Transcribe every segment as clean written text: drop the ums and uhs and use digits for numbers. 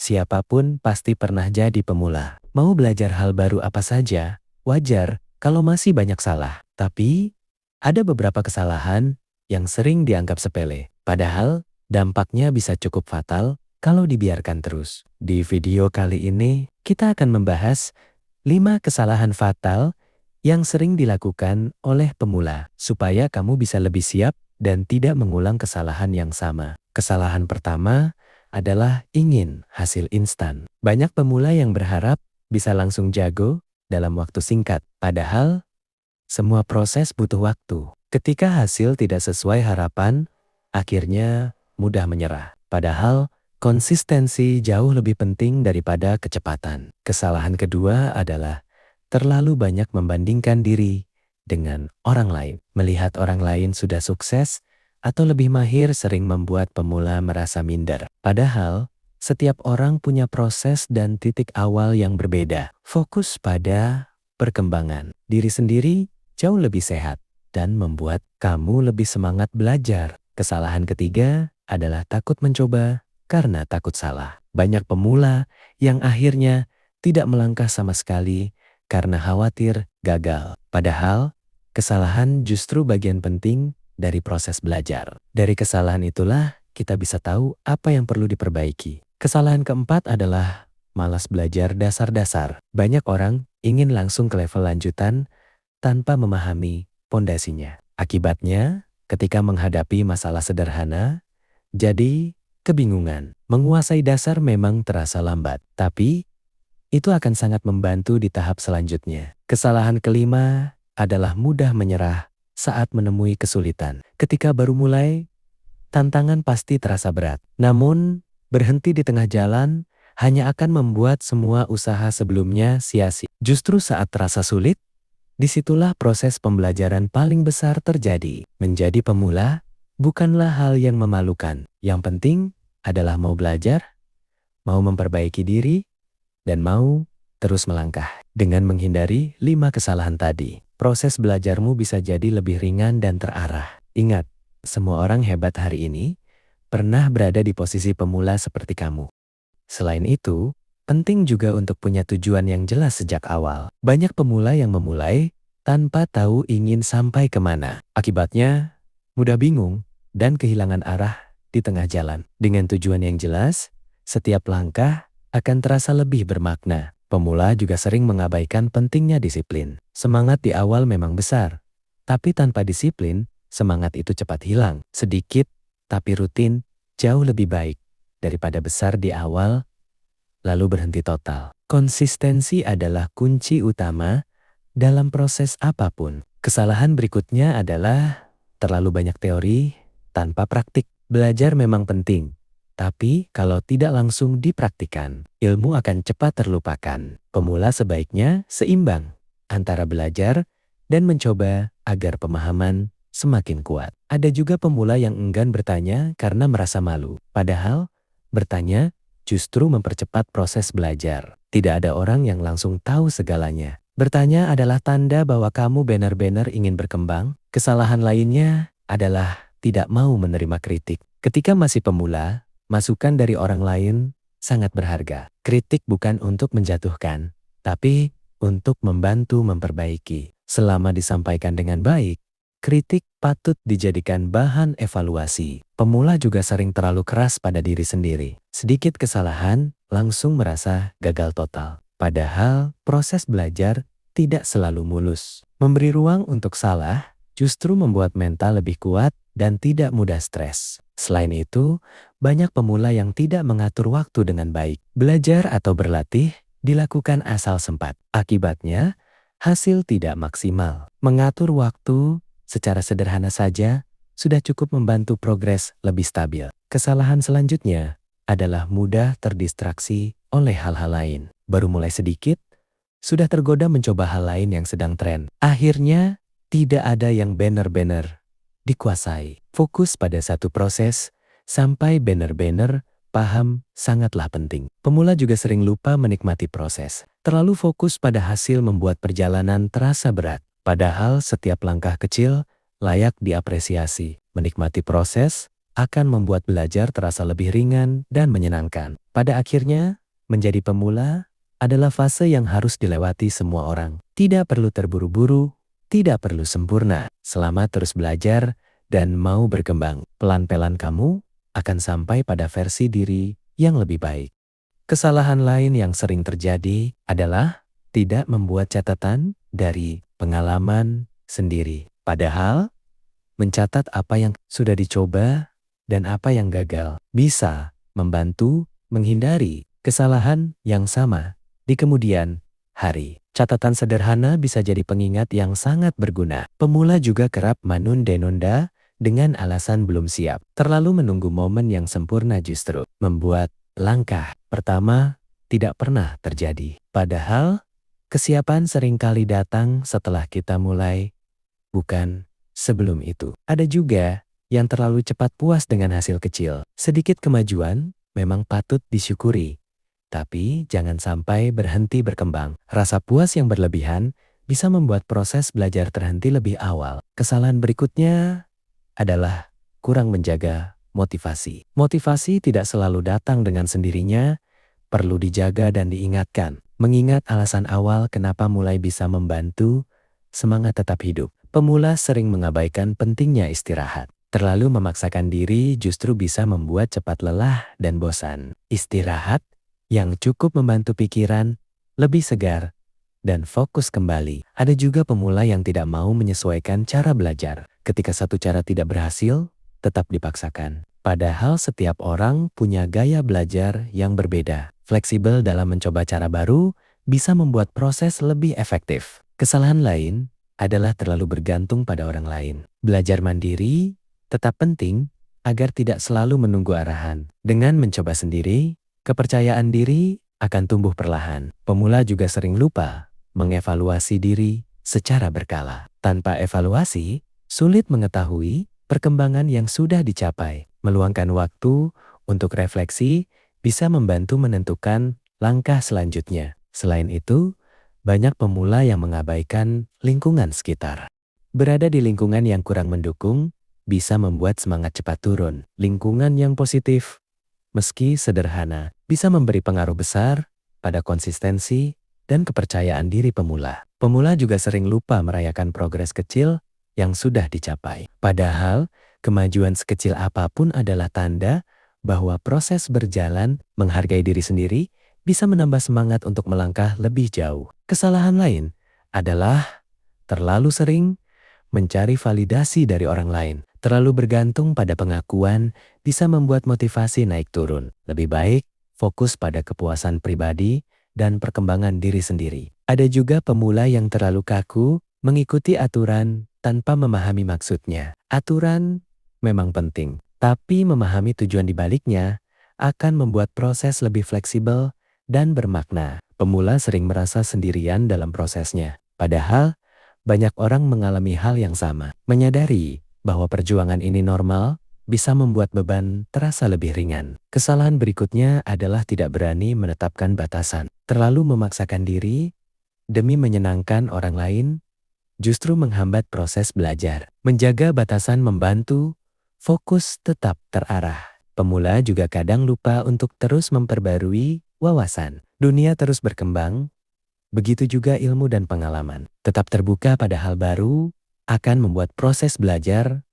Siapapun pasti pernah jadi pemula. Mau belajar hal baru apa saja, wajar kalau masih banyak salah. Tapi, ada beberapa kesalahan yang sering dianggap sepele. Padahal, dampaknya bisa cukup fatal kalau dibiarkan terus. Di video kali ini, kita akan membahas 5 kesalahan fatal yang sering dilakukan oleh pemula, supaya kamu bisa lebih siap dan tidak mengulang kesalahan yang sama. Kesalahan pertama adalah ingin hasil instan. Banyak pemula yang berharap bisa langsung jago dalam waktu singkat. Padahal, semua proses butuh waktu. Ketika hasil tidak sesuai harapan, akhirnya mudah menyerah. Padahal, konsistensi jauh lebih penting daripada kecepatan. Kesalahan kedua adalah terlalu banyak membandingkan diri dengan orang lain. Melihat orang lain sudah sukses atau lebih mahir sering membuat pemula merasa minder. Padahal, setiap orang punya proses dan titik awal yang berbeda. Fokus pada perkembangan diri sendiri jauh lebih sehat dan membuat kamu lebih semangat belajar. Kesalahan ketiga adalah takut mencoba karena takut salah. Banyak pemula yang akhirnya tidak melangkah sama sekali karena khawatir gagal. Padahal, kesalahan justru bagian penting dari proses belajar. Dari kesalahan itulah kita bisa tahu apa yang perlu diperbaiki. Kesalahan keempat adalah malas belajar dasar-dasar. Banyak orang ingin langsung ke level lanjutan tanpa memahami pondasinya. Akibatnya, ketika menghadapi masalah sederhana, jadi kebingungan. Menguasai dasar memang terasa lambat, tapi itu akan sangat membantu di tahap selanjutnya. Kesalahan kelima adalah mudah menyerah saat menemui kesulitan. Ketika baru mulai, tantangan pasti terasa berat. Namun, berhenti di tengah jalan hanya akan membuat semua usaha sebelumnya sia-sia. Justru saat terasa sulit, disitulah proses pembelajaran paling besar terjadi. Menjadi pemula bukanlah hal yang memalukan. Yang penting adalah mau belajar, mau memperbaiki diri, dan mau terus melangkah. Dengan menghindari 5 kesalahan tadi, proses belajarmu bisa jadi lebih ringan dan terarah. Ingat, semua orang hebat hari ini pernah berada di posisi pemula seperti kamu. Selain itu, penting juga untuk punya tujuan yang jelas sejak awal. Banyak pemula yang memulai tanpa tahu ingin sampai kemana. Akibatnya, mudah bingung dan kehilangan arah di tengah jalan. Dengan tujuan yang jelas, setiap langkah akan terasa lebih bermakna. Pemula juga sering mengabaikan pentingnya disiplin. Semangat di awal memang besar, tapi tanpa disiplin, semangat itu cepat hilang. Sedikit, tapi rutin, jauh lebih baik daripada besar di awal, lalu berhenti total. Konsistensi adalah kunci utama dalam proses apapun. Kesalahan berikutnya adalah terlalu banyak teori tanpa praktik. Belajar memang penting, tapi kalau tidak langsung dipraktikkan, ilmu akan cepat terlupakan. Pemula sebaiknya seimbang antara belajar dan mencoba agar pemahaman semakin kuat. Ada juga pemula yang enggan bertanya karena merasa malu. Padahal, bertanya justru mempercepat proses belajar. Tidak ada orang yang langsung tahu segalanya. Bertanya adalah tanda bahwa kamu benar-benar ingin berkembang. Kesalahan lainnya adalah tidak mau menerima kritik. Ketika masih pemula, masukan dari orang lain sangat berharga. Kritik bukan untuk menjatuhkan, tapi untuk membantu memperbaiki. Selama disampaikan dengan baik, kritik patut dijadikan bahan evaluasi. Pemula juga sering terlalu keras pada diri sendiri. Sedikit kesalahan, langsung merasa gagal total. Padahal, proses belajar tidak selalu mulus. Memberi ruang untuk salah justru membuat mental lebih kuat dan tidak mudah stres. Selain itu, banyak pemula yang tidak mengatur waktu dengan baik. Belajar atau berlatih dilakukan asal sempat. Akibatnya, hasil tidak maksimal. Mengatur waktu secara sederhana saja sudah cukup membantu progres lebih stabil. Kesalahan selanjutnya adalah mudah terdistraksi oleh hal-hal lain. Baru mulai sedikit, sudah tergoda mencoba hal lain yang sedang tren. Akhirnya, tidak ada yang benar-benar dikuasai. Fokus pada satu proses sampai benar-benar paham sangatlah penting. Pemula juga sering lupa menikmati proses. Terlalu fokus pada hasil membuat perjalanan terasa berat. Padahal setiap langkah kecil layak diapresiasi. Menikmati proses akan membuat belajar terasa lebih ringan dan menyenangkan. Pada akhirnya, menjadi pemula adalah fase yang harus dilewati semua orang. Tidak perlu terburu-buru, tidak perlu sempurna. Selama terus belajar dan mau berkembang, pelan-pelan kamu akan sampai pada versi diri yang lebih baik. Kesalahan lain yang sering terjadi adalah tidak membuat catatan dari pengalaman sendiri. Padahal, mencatat apa yang sudah dicoba dan apa yang gagal bisa membantu menghindari kesalahan yang sama di kemudian hari. Catatan sederhana bisa jadi pengingat yang sangat berguna. Pemula juga kerap menunda-nunda dengan alasan belum siap. Terlalu menunggu momen yang sempurna justru membuat langkah pertama tidak pernah terjadi. Padahal, kesiapan seringkali datang setelah kita mulai, bukan sebelum itu. Ada juga yang terlalu cepat puas dengan hasil kecil. Sedikit kemajuan memang patut disyukuri, tapi jangan sampai berhenti berkembang. Rasa puas yang berlebihan bisa membuat proses belajar terhenti lebih awal. Kesalahan berikutnya adalah kurang menjaga motivasi. Motivasi tidak selalu datang dengan sendirinya, perlu dijaga dan diingatkan. Mengingat alasan awal kenapa mulai bisa membantu semangat tetap hidup. Pemula sering mengabaikan pentingnya istirahat. Terlalu memaksakan diri justru bisa membuat cepat lelah dan bosan. Istirahat yang cukup membantu pikiran lebih segar dan fokus kembali. Ada juga pemula yang tidak mau menyesuaikan cara belajar. Ketika satu cara tidak berhasil, tetap dipaksakan. Padahal setiap orang punya gaya belajar yang berbeda. Fleksibel dalam mencoba cara baru bisa membuat proses lebih efektif. Kesalahan lain adalah terlalu bergantung pada orang lain. Belajar mandiri tetap penting agar tidak selalu menunggu arahan. Dengan mencoba sendiri, kepercayaan diri akan tumbuh perlahan. Pemula juga sering lupa mengevaluasi diri secara berkala. Tanpa evaluasi, sulit mengetahui perkembangan yang sudah dicapai. Meluangkan waktu untuk refleksi bisa membantu menentukan langkah selanjutnya. Selain itu, banyak pemula yang mengabaikan lingkungan sekitar. Berada di lingkungan yang kurang mendukung bisa membuat semangat cepat turun. Lingkungan yang positif, meski sederhana, bisa memberi pengaruh besar pada konsistensi dan kepercayaan diri pemula. Pemula juga sering lupa merayakan progres kecil yang sudah dicapai. Padahal, kemajuan sekecil apapun adalah tanda bahwa proses berjalan. Menghargai diri sendiri bisa menambah semangat untuk melangkah lebih jauh. Kesalahan lain adalah terlalu sering mencari validasi dari orang lain. Terlalu bergantung pada pengakuan bisa membuat motivasi naik turun. Lebih baik fokus pada kepuasan pribadi dan perkembangan diri sendiri. Ada juga pemula yang terlalu kaku mengikuti aturan tanpa memahami maksudnya. Aturan memang penting, tapi memahami tujuan dibaliknya akan membuat proses lebih fleksibel dan bermakna. Pemula sering merasa sendirian dalam prosesnya, padahal banyak orang mengalami hal yang sama. Menyadari bahwa perjuangan ini normal bisa membuat beban terasa lebih ringan. Kesalahan berikutnya adalah tidak berani menetapkan batasan. Terlalu memaksakan diri demi menyenangkan orang lain justru menghambat proses belajar. Menjaga batasan membantu fokus tetap terarah. Pemula juga kadang lupa untuk terus memperbarui wawasan. Dunia terus berkembang, begitu juga ilmu dan pengalaman. Tetap terbuka pada hal baru akan membuat proses belajar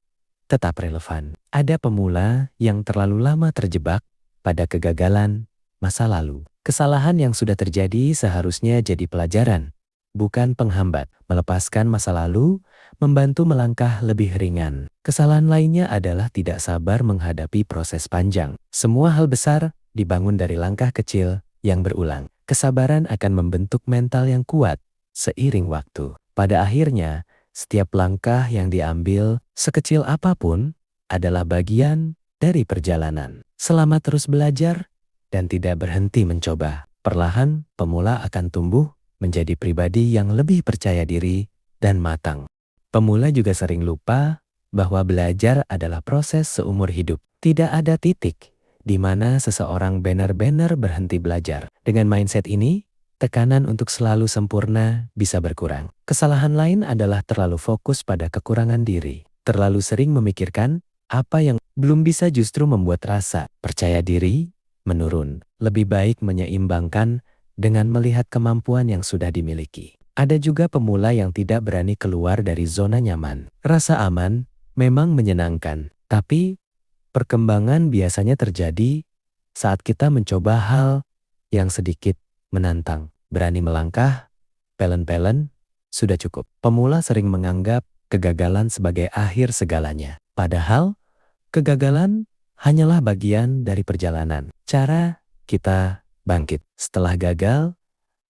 tetap relevan. Ada pemula yang terlalu lama terjebak pada kegagalan masa lalu. Kesalahan yang sudah terjadi seharusnya jadi pelajaran, bukan penghambat. Melepaskan masa lalu membantu melangkah lebih ringan. Kesalahan lainnya adalah tidak sabar menghadapi proses panjang. Semua hal besar dibangun dari langkah kecil yang berulang. Kesabaran akan membentuk mental yang kuat seiring waktu. Pada akhirnya, setiap langkah yang diambil, sekecil apapun, adalah bagian dari perjalanan. Selamat terus belajar dan tidak berhenti mencoba. Perlahan, pemula akan tumbuh menjadi pribadi yang lebih percaya diri dan matang. Pemula juga sering lupa bahwa belajar adalah proses seumur hidup. Tidak ada titik di mana seseorang benar-benar berhenti belajar. Dengan mindset ini, tekanan untuk selalu sempurna bisa berkurang. Kesalahan lain adalah terlalu fokus pada kekurangan diri. Terlalu sering memikirkan apa yang Belum bisa justru membuat rasa percaya diri menurun. Lebih baik menyeimbangkan dengan melihat kemampuan yang sudah dimiliki. Ada juga pemula yang tidak berani keluar dari zona nyaman. Rasa aman memang menyenangkan, tapi perkembangan biasanya terjadi saat kita mencoba hal yang sedikit menantang. Berani melangkah, pelen-pelen, sudah cukup. Pemula sering menganggap kegagalan sebagai akhir segalanya. Padahal, kegagalan hanyalah bagian dari perjalanan. Cara kita bangkit setelah gagal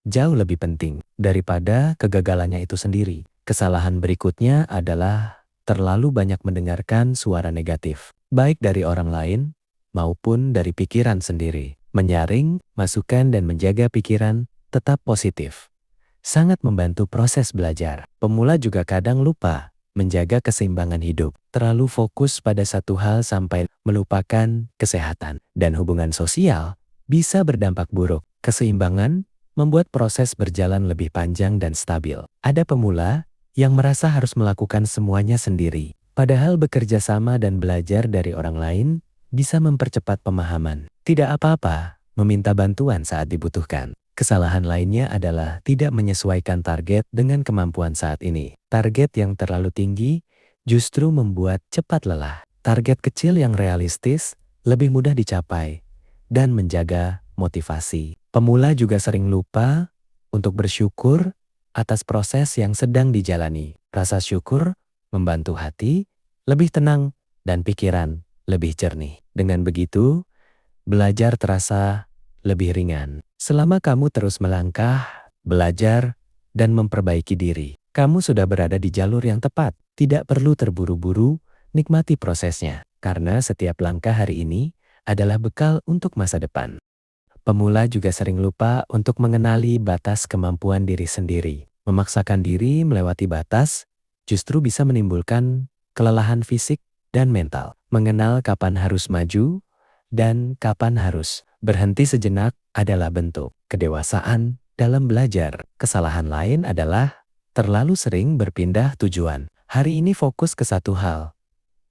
jauh lebih penting daripada kegagalannya itu sendiri. Kesalahan berikutnya adalah terlalu banyak mendengarkan suara negatif, baik dari orang lain maupun dari pikiran sendiri. Menyaring, masukan dan menjaga pikiran tetap positif sangat membantu proses belajar. Pemula juga kadang lupa menjaga keseimbangan hidup, terlalu fokus pada satu hal sampai melupakan kesehatan dan hubungan sosial bisa berdampak buruk. Keseimbangan membuat proses berjalan lebih panjang dan stabil. Ada pemula yang merasa harus melakukan semuanya sendiri, padahal bekerja sama dan belajar dari orang lain bisa mempercepat pemahaman. Tidak apa-apa meminta bantuan saat dibutuhkan. Kesalahan lainnya adalah tidak menyesuaikan target dengan kemampuan saat ini. Target yang terlalu tinggi justru membuat cepat lelah. Target kecil yang realistis lebih mudah dicapai dan menjaga motivasi. Pemula juga sering lupa untuk bersyukur atas proses yang sedang dijalani. Rasa syukur membantu hati lebih tenang dan pikiran lebih jernih. Dengan begitu, belajar terasa lebih ringan. Selama kamu terus melangkah, belajar, dan memperbaiki diri, kamu sudah berada di jalur yang tepat. Tidak perlu terburu-buru, nikmati prosesnya. Karena setiap langkah hari ini adalah bekal untuk masa depan. Pemula juga sering lupa untuk mengenali batas kemampuan diri sendiri. Memaksakan diri melewati batas justru bisa menimbulkan kelelahan fisik dan mental. Mengenal kapan harus maju dan kapan harus berhenti sejenak adalah bentuk kedewasaan dalam belajar. Kesalahan lain adalah terlalu sering berpindah tujuan. Hari ini fokus ke satu hal,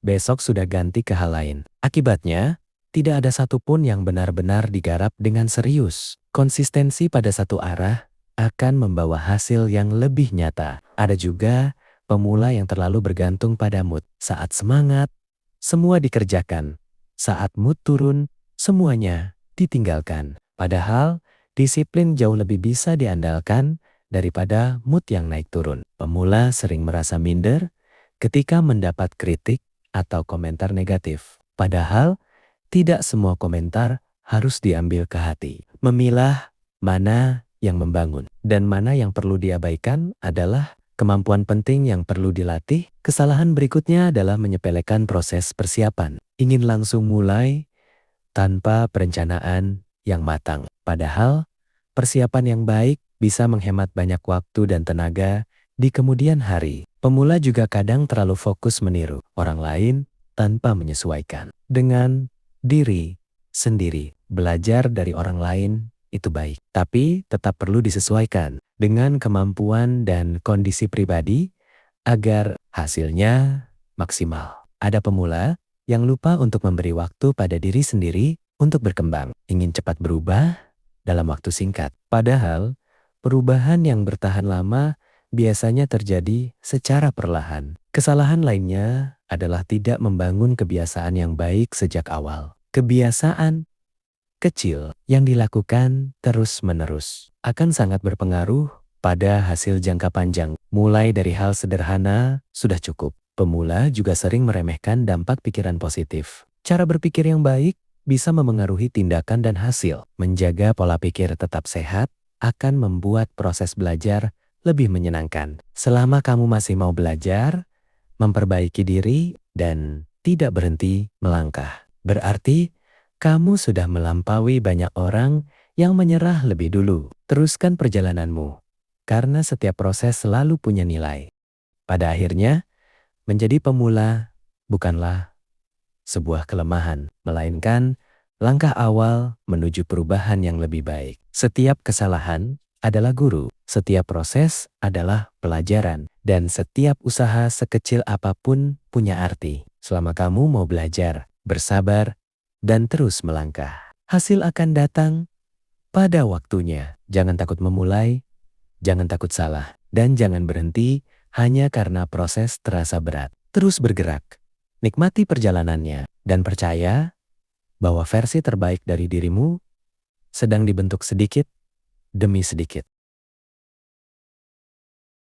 besok sudah ganti ke hal lain. Akibatnya, tidak ada satupun yang benar-benar digarap dengan serius. Konsistensi pada satu arah akan membawa hasil yang lebih nyata. Ada juga pemula yang terlalu bergantung pada mood. Saat semangat, semua dikerjakan. Saat mood turun, semuanya ditinggalkan. Padahal, disiplin jauh lebih bisa diandalkan daripada mood yang naik turun. Pemula sering merasa minder ketika mendapat kritik atau komentar negatif. Padahal, tidak semua komentar harus diambil ke hati. Memilah mana yang membangun dan mana yang perlu diabaikan adalah kemampuan penting yang perlu dilatih. Kesalahan berikutnya adalah menyepelekan proses persiapan. Ingin langsung mulai tanpa perencanaan yang matang. Padahal, persiapan yang baik bisa menghemat banyak waktu dan tenaga di kemudian hari. Pemula juga kadang terlalu fokus meniru orang lain tanpa menyesuaikan dengan diri sendiri. Belajar dari orang lain itu baik, tapi tetap perlu disesuaikan dengan kemampuan dan kondisi pribadi agar hasilnya maksimal. Ada pemula yang lupa untuk memberi waktu pada diri sendiri untuk berkembang, ingin cepat berubah dalam waktu singkat. Padahal, perubahan yang bertahan lama biasanya terjadi secara perlahan. Kesalahan lainnya adalah tidak membangun kebiasaan yang baik sejak awal. Kebiasaan kecil yang dilakukan terus-menerus akan sangat berpengaruh pada hasil jangka panjang. Mulai dari hal sederhana sudah cukup. Pemula juga sering meremehkan dampak pikiran positif. Cara berpikir yang baik bisa memengaruhi tindakan dan hasil. Menjaga pola pikir tetap sehat akan membuat proses belajar lebih menyenangkan. Selama kamu masih mau belajar, memperbaiki diri, dan tidak berhenti melangkah, berarti kamu sudah melampaui banyak orang yang menyerah lebih dulu. Teruskan perjalananmu, karena setiap proses selalu punya nilai. Pada akhirnya, menjadi pemula bukanlah sebuah kelemahan, melainkan langkah awal menuju perubahan yang lebih baik. Setiap kesalahan adalah guru, setiap proses adalah pelajaran, dan setiap usaha sekecil apapun punya arti. Selama kamu mau belajar bersabar, dan terus melangkah. Hasil akan datang pada waktunya. Jangan takut memulai, jangan takut salah, dan jangan berhenti hanya karena proses terasa berat. Terus bergerak, nikmati perjalanannya, dan percaya bahwa versi terbaik dari dirimu sedang dibentuk sedikit demi sedikit.